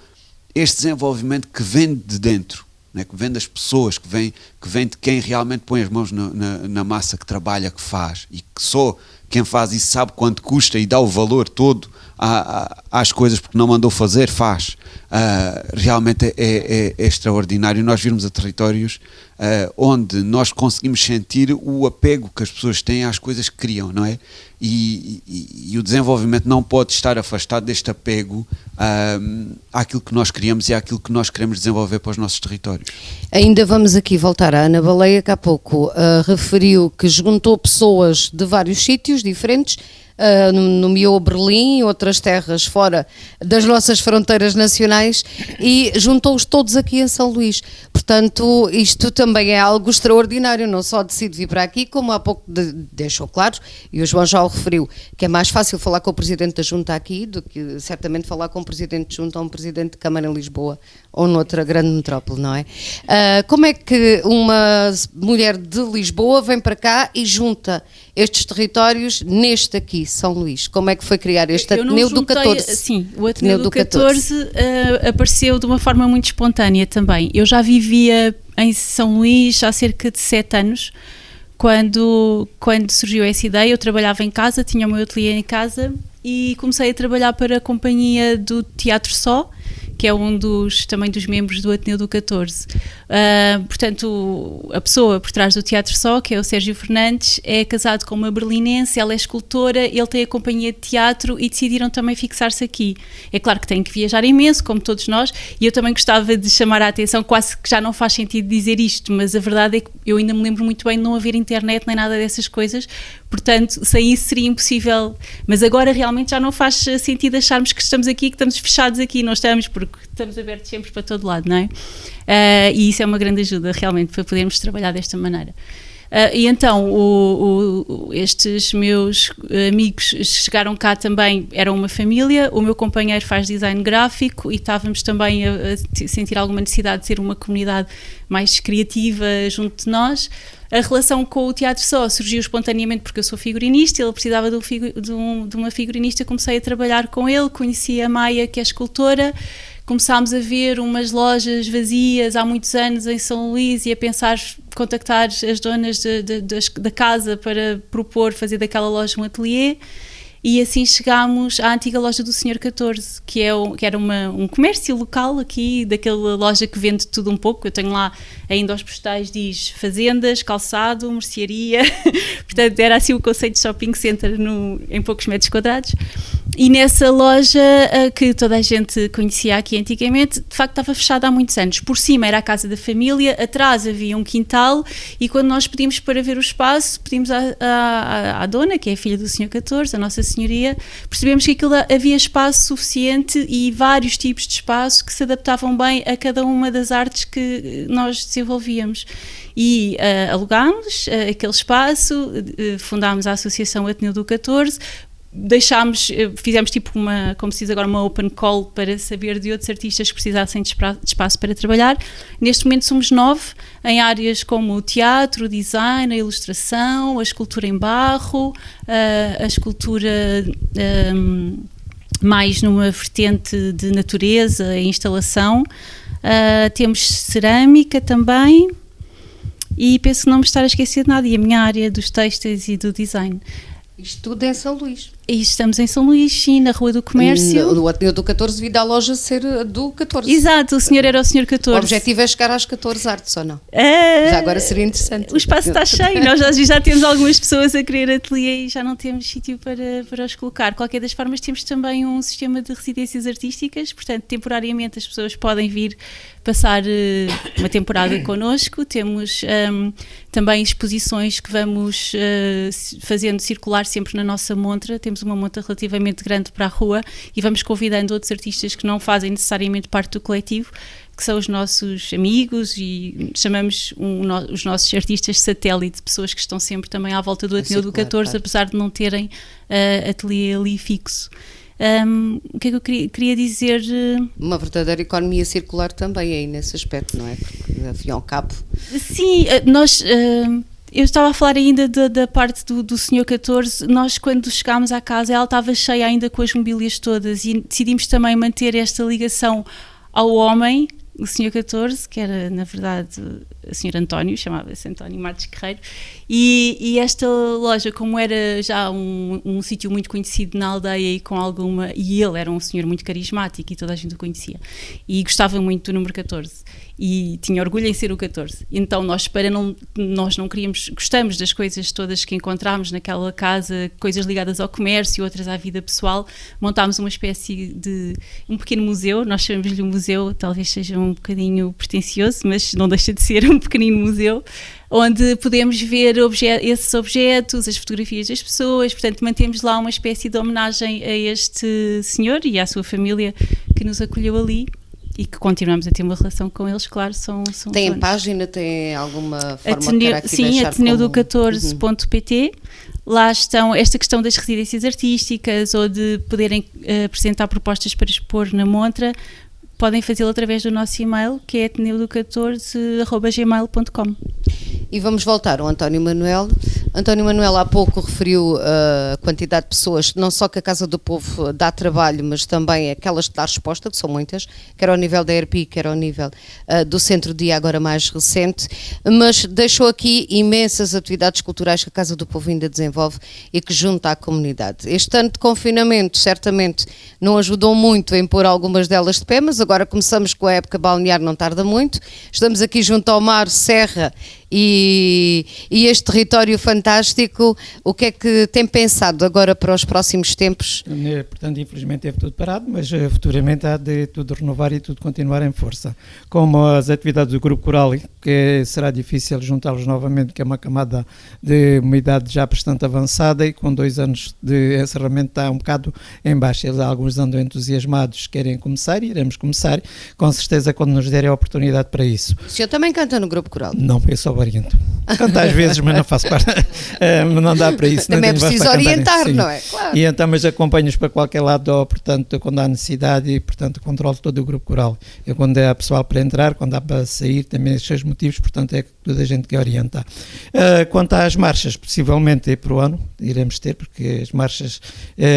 este desenvolvimento que vem de dentro, né, que vem das pessoas, que vem de quem realmente põe as mãos na massa, que trabalha, que faz, e que só quem faz isso sabe quanto custa e dá o valor todo às coisas porque não mandou fazer, faz. Realmente é extraordinário nós virmos a territórios onde nós conseguimos sentir o apego que as pessoas têm às coisas que criam, não é? E o desenvolvimento não pode estar afastado deste apego àquilo que nós criamos e àquilo que nós queremos desenvolver para os nossos territórios. Ainda vamos aqui voltar à Ana Baleia, que há pouco referiu que juntou pessoas de vários sítios diferentes, nomeou Berlim e outras terras fora das nossas fronteiras nacionais e juntou-os todos aqui em São Luís. Portanto, isto também é algo extraordinário, não só decide vir para aqui, como há pouco deixou claro, e o João já o referiu, que é mais fácil falar com o Presidente da Junta aqui do que certamente falar com o Presidente de Junta ou um Presidente de Câmara em Lisboa ou noutra grande metrópole, não é? Como é que uma mulher de Lisboa vem para cá e junta estes territórios neste aqui, São Luís? Como é que foi criar este Ateneu do 14? Sim, o Ateneu do 14 apareceu de uma forma muito espontânea também. Eu já vivia em São Luís há cerca de 7 anos, quando surgiu essa ideia. Eu trabalhava em casa, tinha o meu ateliê em casa e comecei a trabalhar para a companhia do Teatro Só, que é também dos membros do Ateneu do 14. Portanto, a pessoa por trás do Teatro Só, que é o Sérgio Fernandes, é casado com uma berlinense, ela é escultora, ele tem a companhia de teatro e decidiram também fixar-se aqui. É claro que tem que viajar imenso, como todos nós, e eu também gostava de chamar a atenção, quase que já não faz sentido dizer isto, mas a verdade é que eu ainda me lembro muito bem de não haver internet nem nada dessas coisas, portanto, sem isso seria impossível, mas agora realmente já não faz sentido acharmos que estamos aqui, que estamos fechados aqui, não estamos, porque estamos abertos sempre para todo lado, não é? E isso é uma grande ajuda, realmente, para podermos trabalhar desta maneira. E então, estes meus amigos chegaram cá também, eram uma família, o meu companheiro faz design gráfico e estávamos também a sentir alguma necessidade de ser uma comunidade mais criativa junto de nós. A relação com o Teatro Só surgiu espontaneamente porque eu sou figurinista, ele precisava de uma figurinista, comecei a trabalhar com ele, conheci a Maia, que é escultora, começámos a ver umas lojas vazias há muitos anos em São Luís e a pensar contactar as donas da casa para propor fazer daquela loja um ateliê. E assim chegámos à antiga loja do Senhor 14, que era um comércio local aqui, daquela loja que vende tudo um pouco. Eu tenho lá ainda aos postais, diz fazendas, calçado, mercearia, portanto era assim o conceito de shopping center em poucos metros quadrados. E nessa loja que toda a gente conhecia aqui antigamente, de facto estava fechada há muitos anos. Por cima era a casa da família, atrás havia um quintal e quando nós pedimos para ver o espaço, pedimos à dona, que é a filha do Senhor 14, a Nossa Senhoria, percebemos que aquilo havia espaço suficiente e vários tipos de espaço que se adaptavam bem a cada uma das artes que nós desenvolvíamos. E alugámos aquele espaço, fundámos a Associação Ateneu do 14, fizemos tipo como se diz agora, uma open call para saber de outros artistas que precisassem de espaço para trabalhar. Neste momento somos 9 em áreas como o teatro, o design, a ilustração, a escultura em barro, a escultura mais numa vertente de natureza e instalação. Temos cerâmica também e penso que não me estar a esquecer de nada, e a minha área dos textos e do design. Isto tudo é em São Luís. E estamos em São Luís, sim, na Rua do Comércio. No Ateneu do 14 devido à loja ser do 14. Exato, o senhor era o senhor 14. O objetivo é chegar às 14 artes, ou não? Já agora seria interessante. O espaço está cheio, nós já temos algumas pessoas a querer ateliê e já não temos sítio para os colocar. Qualquer das formas, temos também um sistema de residências artísticas, portanto, temporariamente as pessoas podem vir passar uma temporada connosco. Temos também exposições que vamos fazendo circular sempre na nossa montra. Temos uma montra relativamente grande para a rua e vamos convidando outros artistas que não fazem necessariamente parte do coletivo, que são os nossos amigos, e chamamos os nossos artistas satélite, pessoas que estão sempre também à volta do Ateneu do 14, claro. Apesar de não terem ateliê ali fixo. O que é que eu queria dizer? Uma verdadeira economia circular também aí nesse aspecto, não é? Porque, afinal, cabo. Sim, nós... eu estava a falar ainda da parte do Senhor 14, nós quando chegámos à casa ela estava cheia ainda com as mobílias todas e decidimos também manter esta ligação ao homem, o Senhor 14, que era na verdade o Senhor António, chamava-se António Martins Guerreiro, e esta loja, como era já um sítio muito conhecido na aldeia e ele era um senhor muito carismático e toda a gente o conhecia e gostava muito do número 14 e tinha orgulho em ser o 14, então nós não queríamos, gostamos das coisas todas que encontramos naquela casa, coisas ligadas ao comércio, outras à vida pessoal, montámos uma espécie de um pequeno museu, nós chamamos-lhe um museu, talvez seja um bocadinho pretencioso, mas não deixa de ser um pequenino museu, onde podemos ver esses objetos, as fotografias das pessoas, portanto mantemos lá uma espécie de homenagem a este senhor e à sua família que nos acolheu ali e que continuamos a ter uma relação com eles, claro, são Tem donos. página, tem alguma forma de aqui sim, deixar ateneudo14.pt. Lá estão esta questão das residências artísticas ou de poderem apresentar propostas para expor na montra. Podem fazê-lo através do nosso e-mail, que é ateneudo14@gmail.com. E vamos voltar ao António Manuel. António Manuel há pouco referiu a quantidade de pessoas, não só que a Casa do Povo dá trabalho, mas também aquelas que dá resposta, que são muitas, quer ao nível da ERPI, quer ao nível do Centro-Dia, agora mais recente, mas deixou aqui imensas atividades culturais que a Casa do Povo ainda desenvolve e que junta à comunidade. Este ano de confinamento certamente não ajudou muito a impor algumas delas de pé, mas agora começamos com a época balnear, não tarda muito. Estamos aqui junto ao mar, serra e este território fantástico. O que é que tem pensado agora para os próximos tempos? Portanto, infelizmente teve tudo parado, mas futuramente há de tudo renovar e tudo continuar em força. Como as atividades do Grupo Coral, que será difícil juntá-los novamente, que é uma camada de uma idade já bastante avançada e com 2 anos de encerramento está um bocado em baixo. Eles, alguns andam entusiasmados, querem começar e iremos começar, com certeza, quando nos derem a oportunidade para isso. O senhor também canta no Grupo Coral? Não, eu só oriento. Canto às vezes, mas não faço parte. Não dá para isso. Também é preciso orientar, não é? Claro. E então, mas acompanho-os para qualquer lado, portanto, quando há necessidade e, portanto, controlo todo o Grupo Coral. Eu, quando há pessoal para entrar, quando há para sair, também esses seus motivos, portanto, é toda a gente que orienta. Quanto às marchas, possivelmente para o ano iremos ter, porque as marchas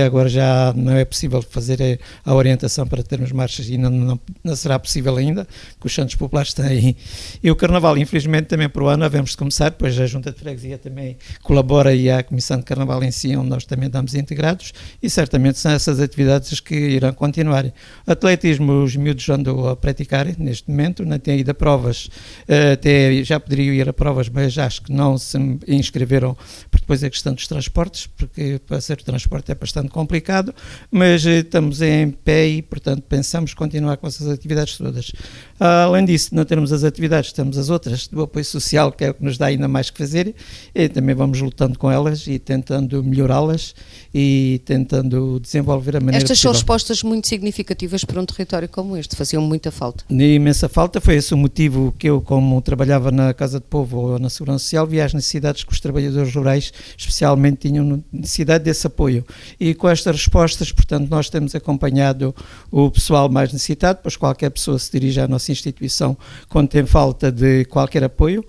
agora já não é possível fazer a orientação para termos marchas e não será possível ainda, porque os Santos Populares estão aí. E o Carnaval, infelizmente, também para o ano havemos de começar, pois a Junta de Freguesia também colabora e a Comissão de Carnaval em si, onde nós também estamos integrados, e certamente são essas atividades que irão continuar. Atletismo, os miúdos andam a praticar neste momento, não têm ido a provas, até já poderiam ir a provas, mas acho que não se inscreveram, porque depois é questão dos transportes, porque para ser o transporte é bastante complicado, mas estamos em pé e, portanto, pensamos continuar com essas atividades todas. Além disso, não termos as atividades, temos as outras do apoio social, que é o que nos dá ainda mais que fazer, e também vamos lutando com elas e tentando melhorá-las e tentando desenvolver a maneira Estas são possível. respostas muito significativas para um território como este, faziam muita falta. Imensa falta, foi esse o motivo que eu, como trabalhava na Casa de Povo ou na Segurança Social, via as necessidades que os trabalhadores rurais especialmente tinham necessidade desse apoio. E com estas respostas, portanto, nós temos acompanhado o pessoal mais necessitado, pois qualquer pessoa se dirige à nossa instituição quando tem falta de qualquer apoio,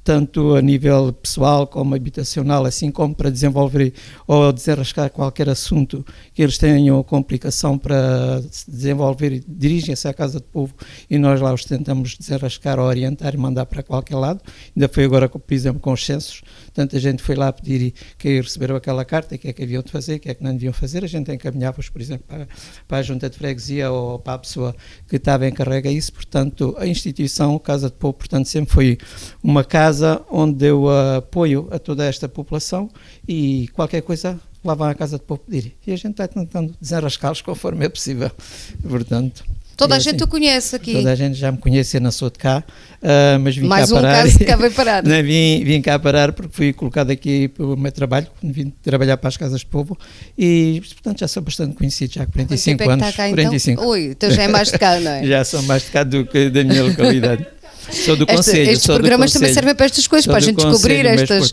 tanto a nível pessoal como habitacional, assim como para desenvolver ou desenrascar qualquer assunto que eles tenham complicação para se desenvolver, dirigem-se à Casa de Povo e nós lá os tentamos desenrascar, orientar e mandar para qualquer lado. Ainda foi agora, por exemplo, com os censos, tanta gente foi lá pedir que receberam aquela carta, o que é que haviam de fazer, o que é que não deviam fazer, a gente encaminhava-os, por exemplo, para a Junta de Freguesia ou para a pessoa que estava encarregue isso. Portanto, a instituição, a Casa de Povo, portanto, sempre foi uma casa onde deu apoio a toda esta população e qualquer coisa lá vão à Casa de Povo pedir. E a gente está tentando desenrascá-los conforme é possível. Portanto, Toda a assim, gente o conhece aqui. Toda a gente já me conhece, eu não sou de cá, mas vim Mais cá parar. Mais um caso de cá veio parar. Não, vim cá parar porque fui colocado aqui pelo meu trabalho, vim trabalhar para as Casas de Povo e, portanto, já sou bastante conhecido, já há 45 Quanto tempo anos. É que está cá, 45. Então? Ui, então já é mais de cá, não é? Já sou mais de cá do que da minha localidade. Sou do Conselho. Estes programas também servem para estas coisas, para a gente descobrir estas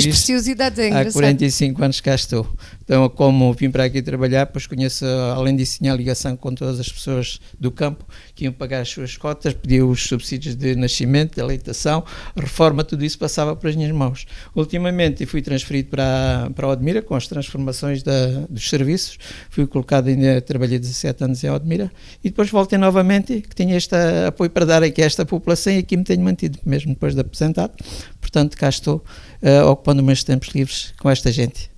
preciosidades. É engraçado. Há 45 anos cá estou. Então, como vim para aqui trabalhar, pois conheço, além disso, tinha a ligação com todas as pessoas do campo que iam pagar as suas cotas, pediam os subsídios de nascimento, de alimentação, reforma, tudo isso passava para as minhas mãos. Ultimamente fui transferido para Odmira, com as transformações dos serviços, fui colocado, ainda trabalhei 17 anos em Odmira, e depois voltei novamente, que tinha este apoio para dar aqui a esta população, e aqui me tenho mantido, mesmo depois de aposentado. Portanto, cá estou, ocupando os meus tempos livres com esta gente.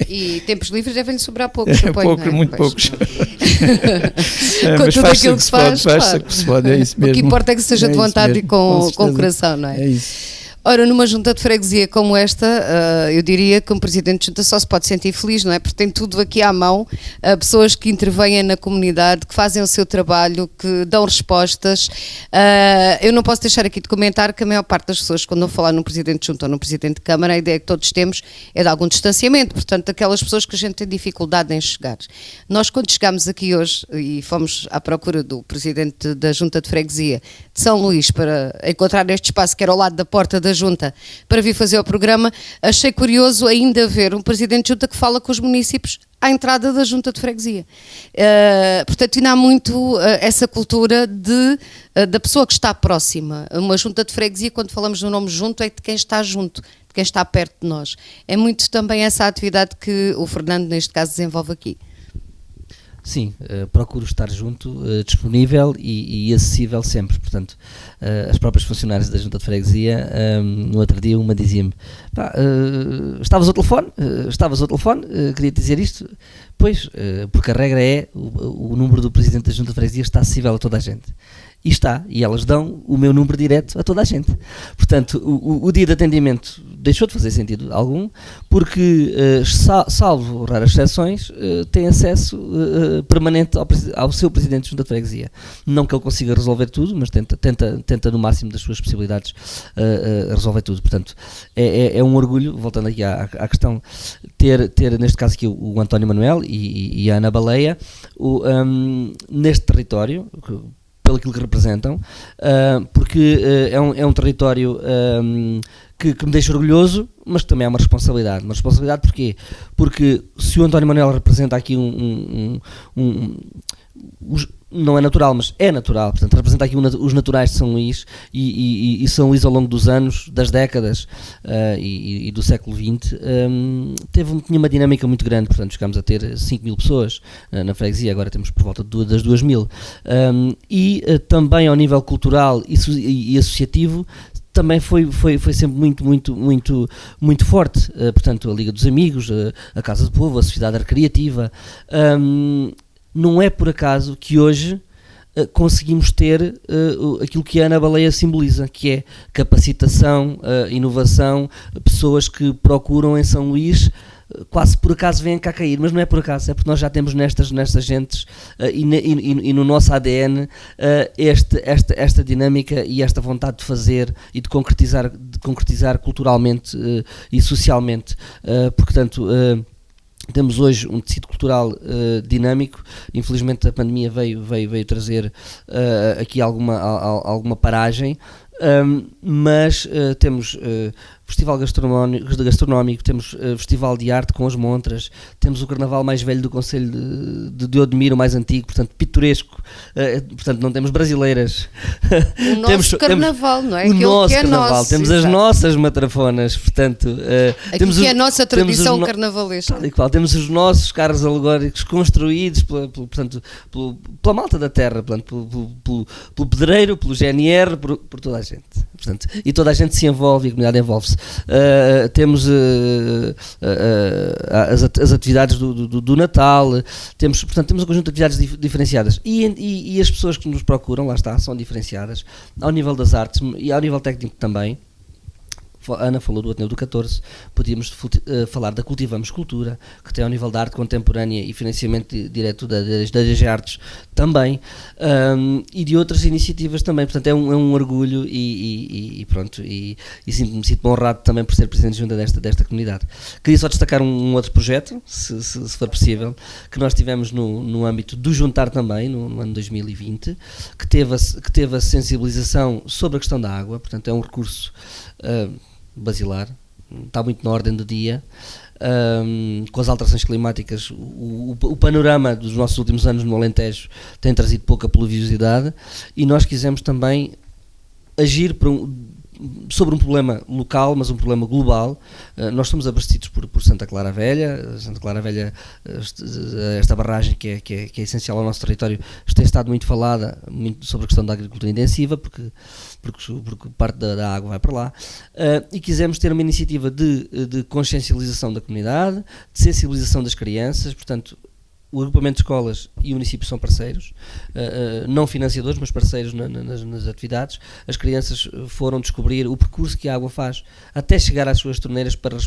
E tempos livres devem-lhe sobrar poucos, suponho, poucos, não é? muito poucos. Com mas tudo aquilo que se faz, claro. Que se pode, é isso mesmo. O que importa é que seja de vontade e com o coração, não é? É isso. Ora, numa junta de freguesia como esta, eu diria que um presidente de junta só se pode sentir feliz, não é? Porque tem tudo aqui à mão, pessoas que intervêm na comunidade, que fazem o seu trabalho, que dão respostas. Eu não posso deixar aqui de comentar que a maior parte das pessoas, quando eu falar num presidente de junta ou num presidente de câmara, a ideia que todos temos é de algum distanciamento, portanto, daquelas pessoas que a gente tem dificuldade em chegar. Nós, quando chegámos aqui hoje e fomos à procura do presidente da junta de freguesia de São Luís para encontrar este espaço que era ao lado da porta da da Junta para vir fazer o programa, achei curioso ainda ver um Presidente de Junta que fala com os municípios à entrada da Junta de Freguesia. Portanto, ainda há muito essa cultura da pessoa que está próxima. Uma Junta de Freguesia, quando falamos do nome junto, é de quem está junto, de quem está perto de nós. É muito também essa atividade que o Fernando, neste caso, desenvolve aqui. Sim, procuro estar junto, disponível e acessível sempre. Portanto, as próprias funcionárias da Junta de Freguesia, no outro dia uma dizia-me: estavas ao telefone, queria dizer isto. Pois, porque a regra é, o número do Presidente da Junta de Freguesia está acessível a toda a gente. E está, e elas dão o meu número direto a toda a gente. Portanto, o dia de atendimento deixou de fazer sentido algum, porque, salvo raras exceções, tem acesso permanente ao seu Presidente de Junta de Freguesia. Não que ele consiga resolver tudo, mas tenta no máximo das suas possibilidades resolver tudo. Portanto, é um orgulho, voltando aqui à questão, ter neste caso aqui o António Manuel e a Ana Baleia, neste território, pelo aquilo que representam, porque é um território que me deixa orgulhoso, mas que também é uma responsabilidade. Uma responsabilidade porquê? Porque se o António Manuel representa aqui não é natural, mas é natural, portanto representa aqui os naturais de São Luís e São Luís ao longo dos anos, das décadas e do século XX, tinha uma dinâmica muito grande. Portanto chegámos a ter 5.000 pessoas na freguesia, agora temos por volta das 2.000, também ao nível cultural e associativo também foi sempre muito forte. Portanto, a Liga dos Amigos, a Casa do Povo, a Sociedade Recreativa. Não é por acaso que hoje conseguimos ter aquilo que a Ana Baleia simboliza, que é capacitação, inovação, pessoas que procuram em São Luís, quase por acaso vêm cá cair, mas não é por acaso, é porque nós já temos nestas gentes e no nosso ADN esta dinâmica e esta vontade de fazer e de concretizar culturalmente e socialmente. Portanto, temos hoje um tecido cultural dinâmico. Infelizmente a pandemia veio trazer aqui alguma paragem, mas temos festival gastronómico, temos festival de arte com as montras, temos o carnaval mais velho do concelho de Odmiro, o mais antigo, portanto pitoresco, portanto não temos brasileiras. O nosso carnaval, não é? O nosso carnaval, nosso, temos exato. As nossas matrafonas, portanto temos que é a nossa tradição carnavalesca. Temos os nossos carros alegóricos construídos pela malta da terra, pelo pedreiro, pelo GNR, por toda a gente. Portanto, e toda a gente se envolve, a comunidade envolve-se. Temos as atividades do Natal, temos um conjunto de atividades diferenciadas e as pessoas que nos procuram, lá está, são diferenciadas ao nível das artes e ao nível técnico também. A Ana falou do Ateneu do 14, podíamos falar da Cultivamos Cultura, que tem ao nível da arte contemporânea e financiamento direto da DG Artes também, e de outras iniciativas também. Portanto, é um orgulho e pronto, e sinto-me honrado também por ser Presidente de Junta desta comunidade. Queria só destacar um outro projeto, se for possível, que nós tivemos no âmbito do Juntar também, no ano 2020, que teve a sensibilização sobre a questão da água. Portanto, é um recurso basilar, está muito na ordem do dia. Com as alterações climáticas, o panorama dos nossos últimos anos no Alentejo tem trazido pouca pluviosidade e nós quisemos também agir sobre um problema local, mas um problema global. Nós somos abastecidos por Santa Clara Velha. Santa Clara Velha, esta barragem que é essencial ao nosso território, tem estado muito falada sobre a questão da agricultura intensiva, porque parte da água vai para lá, e quisemos ter uma iniciativa de consciencialização da comunidade, de sensibilização das crianças. Portanto, o agrupamento de escolas e o município são parceiros, não financiadores, mas parceiros nas atividades. As crianças foram descobrir o percurso que a água faz até chegar às suas torneiras para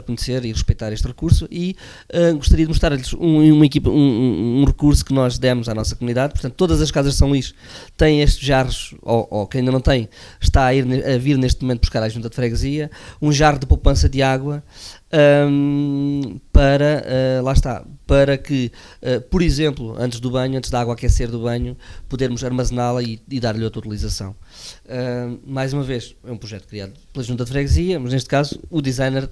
conhecer e respeitar este recurso, e gostaria de mostrar-lhes um recurso que nós demos à nossa comunidade. Portanto, todas as casas de São Luís têm estes jarros, ou quem ainda não tem, está a vir neste momento buscar à Junta de Freguesia, um jarro de poupança de água, lá está, para que, por exemplo, antes da água aquecer do banho, podermos armazená-la e dar-lhe outra utilização. Mais uma vez, é um projeto criado pela Junta de Freguesia, mas neste caso o designer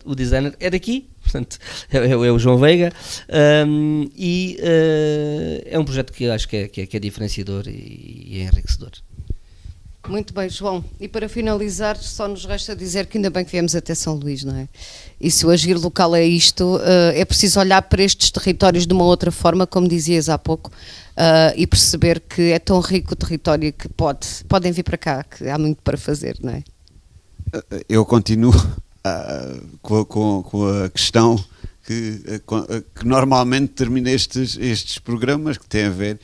é daqui, portanto é o João Veiga, e é um projeto que eu acho que é diferenciador e é enriquecedor. Muito bem, João. E para finalizar, só nos resta dizer que ainda bem que viemos até São Luís, não é? E se o agir local é isto, é preciso olhar para estes territórios de uma outra forma, como dizias há pouco, e perceber que é tão rico o território que podem vir para cá, que há muito para fazer, não é? Eu continuo com a questão que normalmente termina estes programas, que têm a ver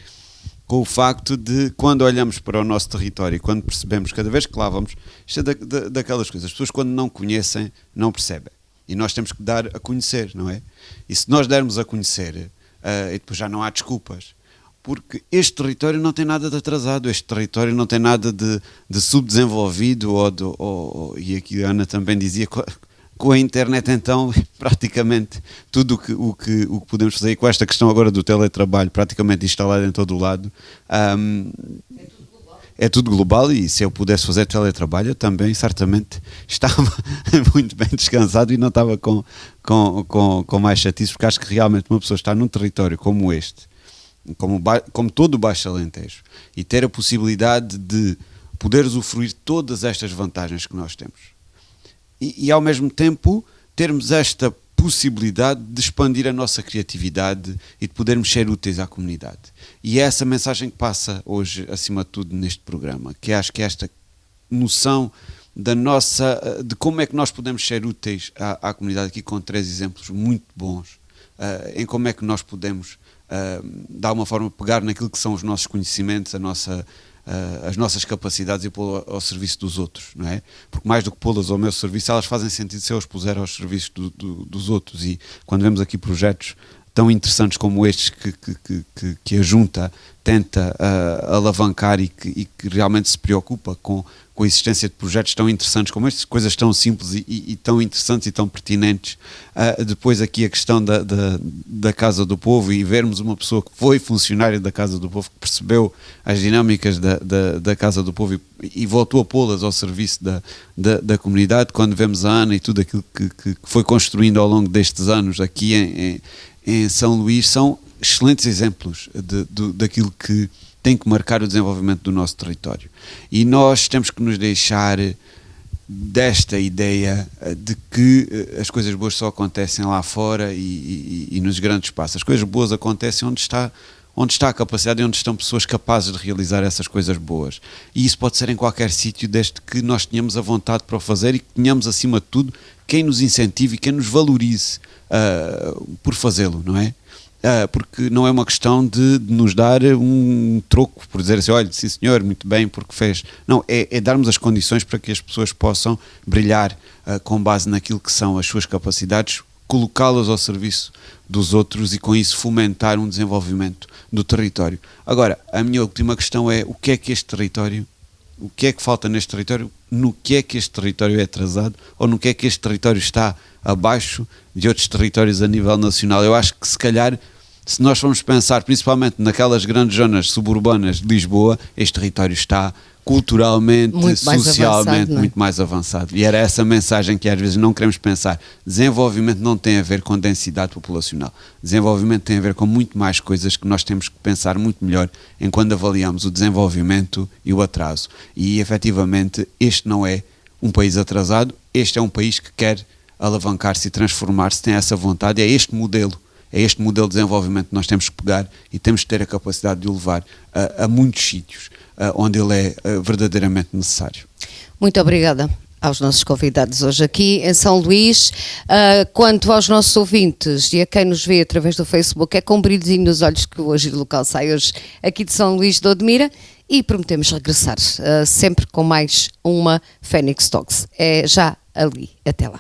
com o facto de, quando olhamos para o nosso território, quando percebemos, cada vez que lá vamos, isto é daquelas coisas, as pessoas quando não conhecem, não percebem. E nós temos que dar a conhecer, não é? E se nós dermos a conhecer, e depois já não há desculpas, porque este território não tem nada de atrasado, este território não tem nada de subdesenvolvido, e aqui a Ana também dizia, com a internet então, praticamente tudo o que podemos fazer, e com esta questão agora do teletrabalho praticamente instalado em todo o lado, é tudo global, e se eu pudesse fazer teletrabalho eu também certamente estava muito bem descansado e não estava com mais chatice, porque acho que realmente uma pessoa está num território como este, como todo o Baixo Alentejo, e ter a possibilidade de poder usufruir todas estas vantagens que nós temos. E ao mesmo tempo termos esta possibilidade de expandir a nossa criatividade e de podermos ser úteis à comunidade. E é essa mensagem que passa hoje, acima de tudo, neste programa, que acho que é esta noção de como é que nós podemos ser úteis à comunidade, aqui com 3 exemplos muito bons, em como é que nós podemos, de alguma forma, pegar naquilo que são os nossos conhecimentos, as nossas capacidades, e pô-las ao serviço dos outros, não é? Porque mais do que pô-las ao meu serviço, elas fazem sentido se eu as puser aos serviços dos outros. E quando vemos aqui projetos tão interessantes como estes que a Junta tenta alavancar e que realmente se preocupa com a existência de projetos tão interessantes como estes, coisas tão simples e tão interessantes e tão pertinentes. Depois aqui a questão da Casa do Povo, e vermos uma pessoa que foi funcionária da Casa do Povo, que percebeu as dinâmicas da Casa do Povo e voltou a pô-las ao serviço da comunidade. Quando vemos a Ana e tudo aquilo que foi construindo ao longo destes anos aqui em São Luís, são excelentes exemplos daquilo que tem que marcar o desenvolvimento do nosso território. E nós temos que nos deixar desta ideia de que as coisas boas só acontecem lá fora e nos grandes espaços. As coisas boas acontecem onde está a capacidade e onde estão pessoas capazes de realizar essas coisas boas. E isso pode ser em qualquer sítio, desde que nós tenhamos a vontade para o fazer e que tenhamos, acima de tudo, quem nos incentive e quem nos valorize por fazê-lo, não é? Porque não é uma questão de nos dar um troco por dizer assim, olha, sim senhor, muito bem, porque fez. Não, é darmos as condições para que as pessoas possam brilhar com base naquilo que são as suas capacidades, colocá-las ao serviço dos outros e com isso fomentar um desenvolvimento do território. Agora, a minha última questão é, o que é que falta neste território, no que é que este território é atrasado, ou no que é que este território está abaixo de outros territórios a nível nacional. Eu acho que se calhar, se nós formos pensar principalmente naquelas grandes zonas suburbanas de Lisboa, este território está culturalmente, muito socialmente avançado, muito mais avançado. E era essa mensagem que às vezes não queremos pensar. Desenvolvimento não tem a ver com densidade populacional. Desenvolvimento tem a ver com muito mais coisas que nós temos que pensar muito melhor enquanto avaliamos o desenvolvimento e o atraso. E efetivamente este não é um país atrasado, este é um país que quer alavancar-se e transformar-se, tem essa vontade, é este modelo de desenvolvimento que nós temos que pegar e temos que ter a capacidade de o levar a muitos sítios onde ele é verdadeiramente necessário. Muito obrigada aos nossos convidados hoje aqui em São Luís. Quanto aos nossos ouvintes e a quem nos vê através do Facebook, é com um brilhozinho nos olhos que o Agir Local sai hoje aqui de São Luís de Odmira, e prometemos regressar sempre com mais uma Phoenix Talks. É já ali. Até lá.